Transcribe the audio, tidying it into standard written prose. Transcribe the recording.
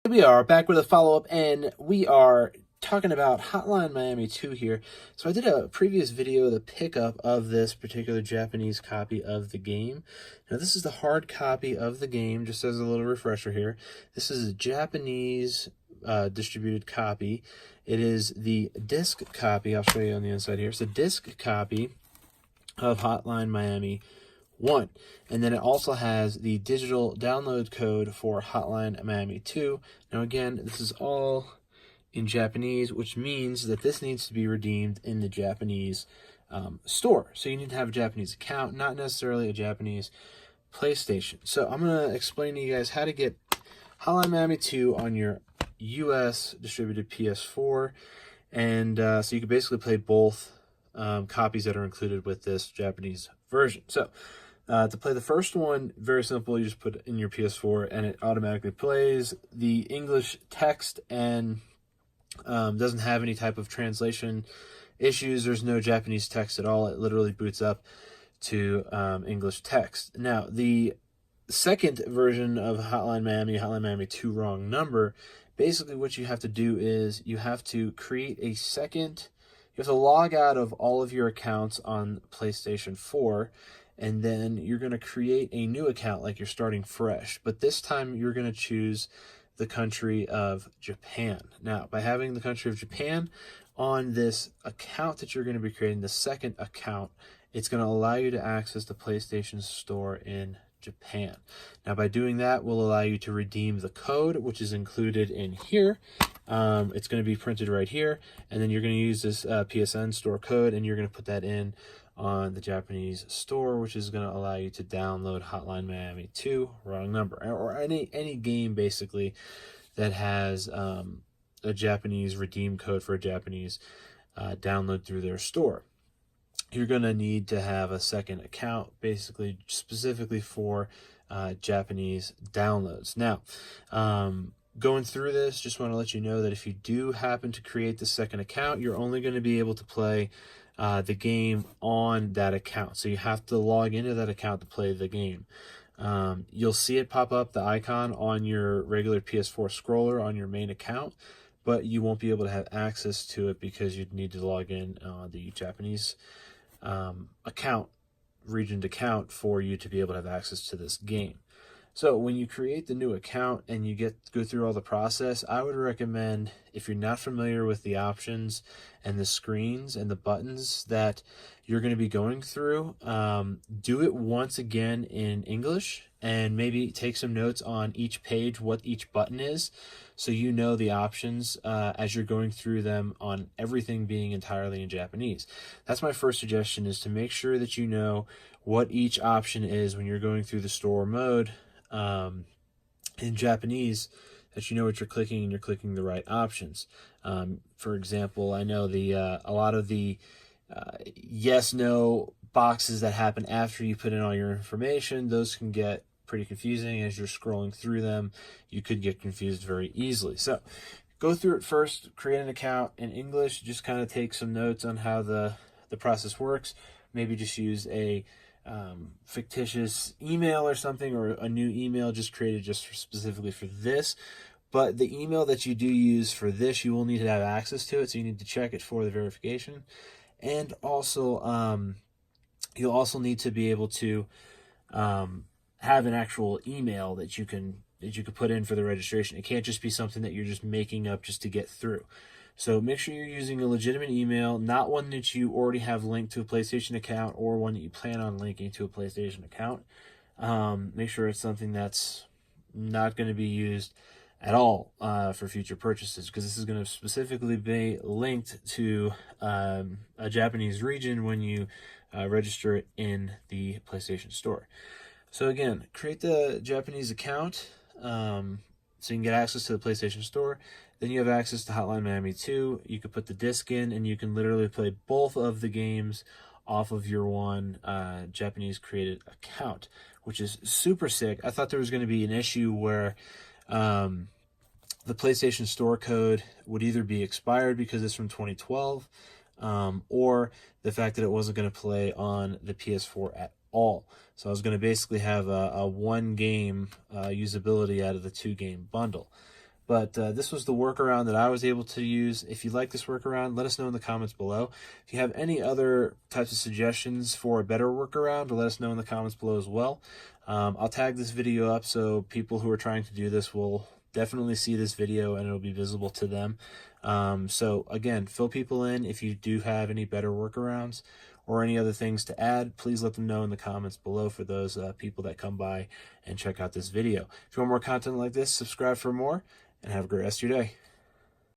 We are back with a follow-up, and we are talking about Hotline Miami 2 here. So I did a previous video, the pickup of this particular Japanese copy of the game. Now this is the hard copy of the game, just as a little refresher here. This is a Japanese distributed copy. It is the disc copy. I'll show you on the inside here. It's a disc copy of Hotline Miami 1, and then it also has the digital download code for Hotline Miami 2. Now again, this is all in Japanese, which means that this needs to be redeemed in the Japanese store. So you need to have a Japanese account, not necessarily a Japanese PlayStation. So I'm going to explain to you guys how to get Hotline Miami 2 on your US distributed PS4, and so you can basically play both copies that are included with this Japanese version. So to play the first one, very simple. You just put it in your PS4 and it automatically plays. The English text and doesn't have any type of translation issues. There's no Japanese text at all. It literally boots up to English text. Now, the second version of Hotline Miami 2 Wrong Number, basically what you have to do is you have to create a second, you have to log out of all of your accounts on PlayStation 4, and then you're going to create a new account like you're starting fresh. But this time you're going to choose the country of Japan. Now, by having the country of Japan on this account that you're going to be creating, the second account, it's going to allow you to access the PlayStation Store in Japan. Now, by doing that, will allow you to redeem the code, which is included in here. It's going to be printed right here, and then you're going to use this PSN store code, and you're going to put that in on the Japanese store, which is going to allow you to download Hotline Miami 2 Wrong Number, or any game basically that has a Japanese redeem code for a Japanese download through their store. You're going to need to have a second account, basically specifically for Japanese downloads. Now, going through this, just want to let you know that if you do happen to create the second account, you're only going to be able to play the game on that account. So you have to log into that account to play the game. You'll see it pop up, the icon, on your regular PS4 scroller on your main account, but you won't be able to have access to it because you'd need to log in the Japanese account, regioned account, for you to be able to have access to this game. So when you create the new account and you go through all the process, I would recommend, if you're not familiar with the options and the screens and the buttons that you're going to be going through, do it once again in English, and maybe take some notes on each page what each button is, so you know the options as you're going through them, on everything being entirely in Japanese. That's my first suggestion, is to make sure that you know what each option is when you're going through the store mode in Japanese, that you know what you're clicking and you're clicking the right options. For example, I know a lot of the yes no boxes that happen after you put in all your information, those can get pretty confusing as you're scrolling through them. You could get confused very easily. So go through it first, create an account in English, just kind of take some notes on how the process works. Maybe just use a fictitious email or something, or a new email just created specifically for this. But the email that you do use for this, you will need to have access to it, so you need to check it for the verification. And also, you'll also need to be able to have an actual email that you can put in for the registration. It can't just be something that you're just making up just to get through. So make sure you're using a legitimate email, not one that you already have linked to a PlayStation account, or one that you plan on linking to a PlayStation account. Make sure it's something that's not going to be used at all for future purchases, because this is going to specifically be linked to a Japanese region when you register it in the PlayStation Store. So again, create the Japanese account so you can get access to the PlayStation Store. Then you have access to Hotline Miami 2. You can put the disc in, and you can literally play both of the games off of your one Japanese created account, which is super sick. I thought there was going to be an issue where the PlayStation Store code would either be expired because it's from 2012, or the fact that it wasn't going to play on the PS4 at all. So I was going to basically have a one game usability out of the 2 game bundle. But this was the workaround that I was able to use. If you like this workaround, let us know in the comments below. If you have any other types of suggestions for a better workaround, let us know in the comments below as well. I'll tag this video up so people who are trying to do this will definitely see this video and it'll be visible to them. So again, fill people in. If you do have any better workarounds or any other things to add, please let them know in the comments below for those people that come by and check out this video. If you want more content like this, subscribe for more, and have a great rest of your day.